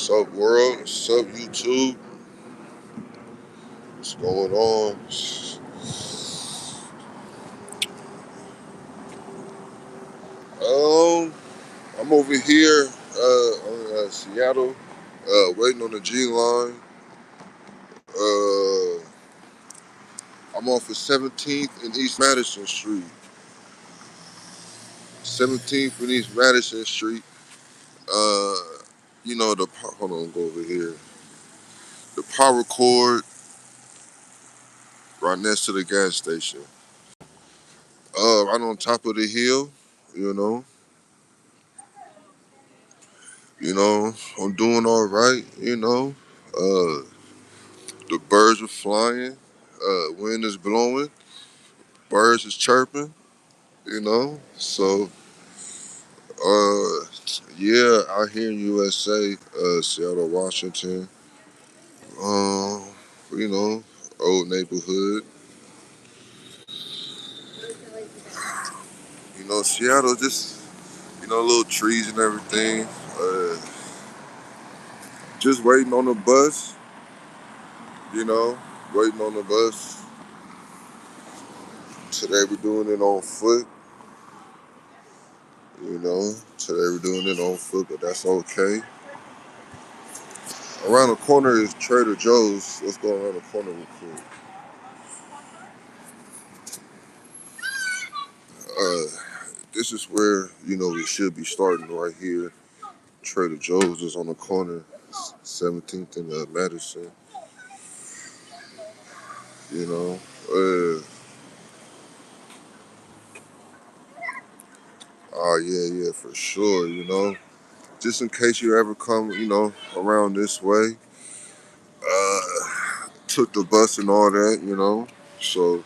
Sup world, sup YouTube, what's going on? Um, I'm over here on Seattle, waiting on the G line. Uh, I'm off of 17th and East Madison Street. 17th and East Madison Street. Uh, hold on, go over here. The power cord right next to the gas station. Right on top of the hill, you know. I'm doing all right, Uh, the birds are flying, wind is blowing, birds is chirping, So, uh, yeah, out here in USA, Seattle, Washington, um, you know, old neighborhood. Seattle just, little trees and everything. Uh, just waiting on the bus, you know, waiting on the bus. Today we're doing it on foot. Today we're doing it on foot, but that's okay. Around the corner is Trader Joe's. Let's go around the corner real quick. Uh, this is where, we should be starting right here. Trader Joe's is on the corner, 17th and Madison, you know. Oh, yeah, for sure, Just in case you ever come, around this way, took the bus and all that, So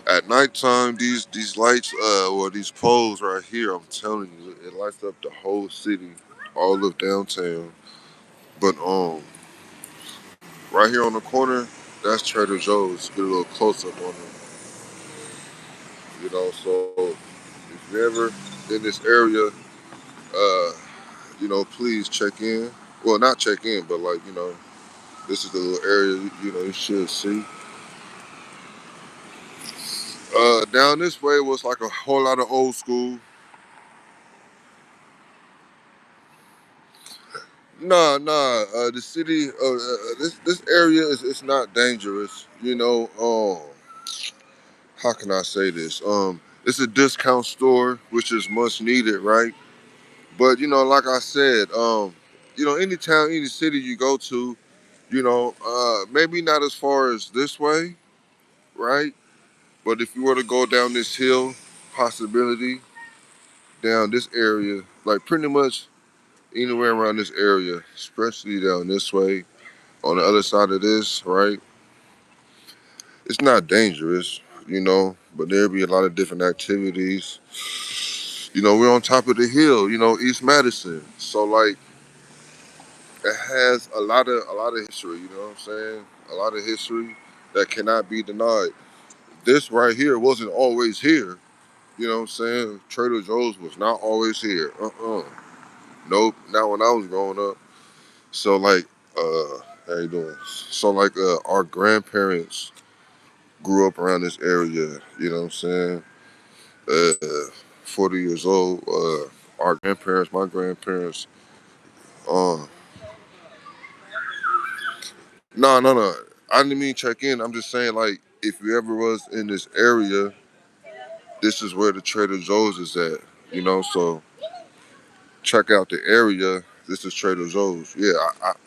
at nighttime, these lights, or these poles right here, I'm telling you, it lights up the whole city, all of downtown. But right here on the corner, that's Trader Joe's. Get a little close up on it. So if you're ever in this area, uh, please check in. Well, not check in, but like, this is the little area, you should see. Down this way was like a whole lot of old school. Nah. The city, this area is it's not dangerous. How can I say this? It's a discount store, which is much needed, right? But like I said, any town, any city you go to, maybe not as far as this way, right? But if you were to go down this hill, possibility down this area, like pretty much anywhere around this area, especially down this way, on the other side of this, right? It's not dangerous, but there'll be a lot of different activities. We're on top of the hill, East Madison. So like it has a lot of history, you know what I'm saying? A lot of history that cannot be denied. This right here wasn't always here. You know what I'm saying? Trader Joe's was not always here. Nope, not when I was growing up. So like, how you doing? So like, our grandparents grew up around this area. You know what I'm saying? 40 years old. Our grandparents, my grandparents. Uh, no. I didn't mean check in. I'm just saying like, if you ever was in this area, this is where the Trader Joe's is at. So check out the area. This is Trader Joe's. Yeah,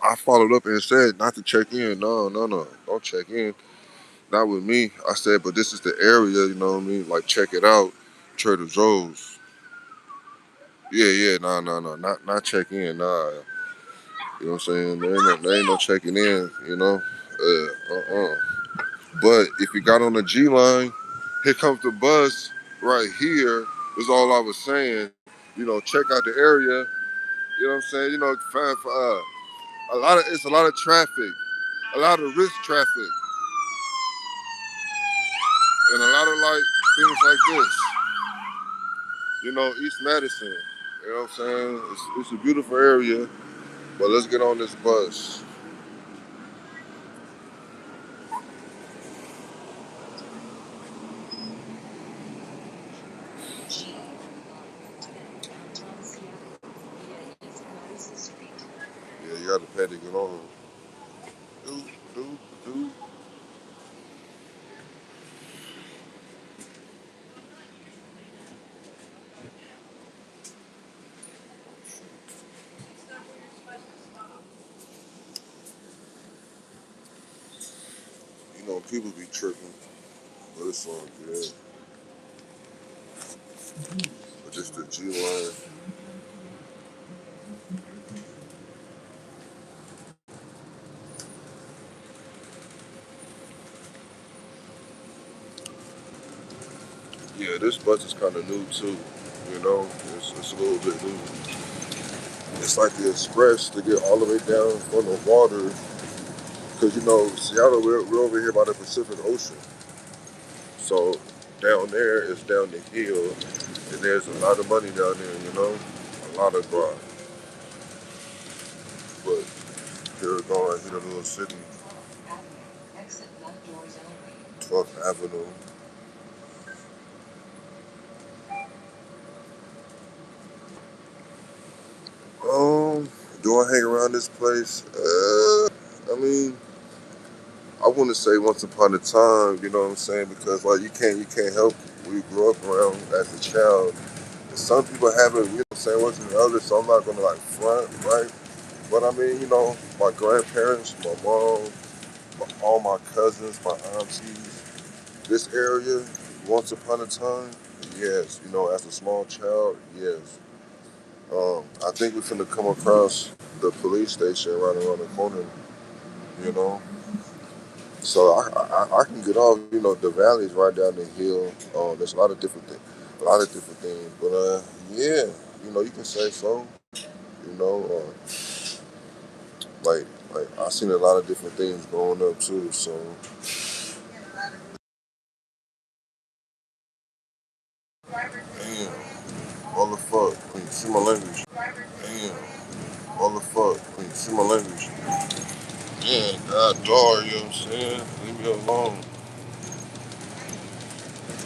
I followed up and said not to check in. No. Don't check in. Not with me. I said, but this is the area, you know what I mean? Like, check it out. Trader Joe's. Yeah. No. Not check in. Nah. You know what I'm saying? There ain't no checking in, But if you got on the G line, here comes the bus right here. Is all I was saying. Check out the area. You know what I'm saying? It's a lot of traffic, a lot of risk traffic, and a lot of like things like this. East Madison. You know what I'm saying? It's a beautiful area. But let's get on this bus. Yeah, you got to pay to get on. Do, do, do. You know, people be tripping, but it's all good. But just the G line. Yeah, this bus is kind of new too. You know, it's a little bit new. It's like the express to get all the way down from the water. Because, you know, Seattle, we're over here by the Pacific Ocean. So down there is down the hill, and there's a lot of money down there, you know? A lot of grind. But here we go right here, the little city, 12th Avenue. Do I hang around this place? I mean, I wouldn't say once upon a time, you know what I'm saying? Because like you can't help who you grew up around as a child. And some people have it, you know what I'm saying, worse than others, so I'm not gonna like front, right? But I mean, you know, my grandparents, my mom, all my cousins, my aunties, this area, once upon a time, yes, you know, as a small child, yes. I think we're finna come across the police station right around the corner, you know. So I can get off, you know, the valley's right down the hill. There's a lot of different things. But yeah, you know, you can say so. You know, like I seen a lot of different things growing up too. So damn, motherfucker, see my language. Damn, motherfucker, see my language. Yeah, God, dog, you know what I'm saying? Leave me alone.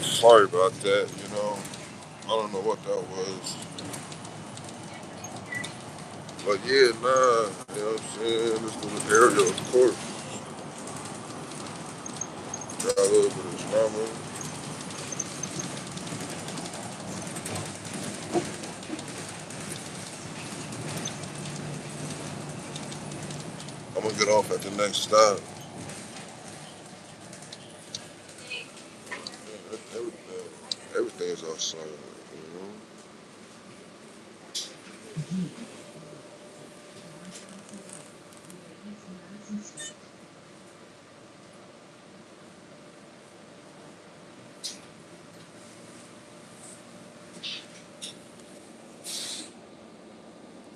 Sorry about that. You know, I don't know what that was. But yeah, nah, you know what I'm saying? This little area, of course, got a little bit of drama. I'm gonna get off at the next stop. Yeah, everything is outside, you know?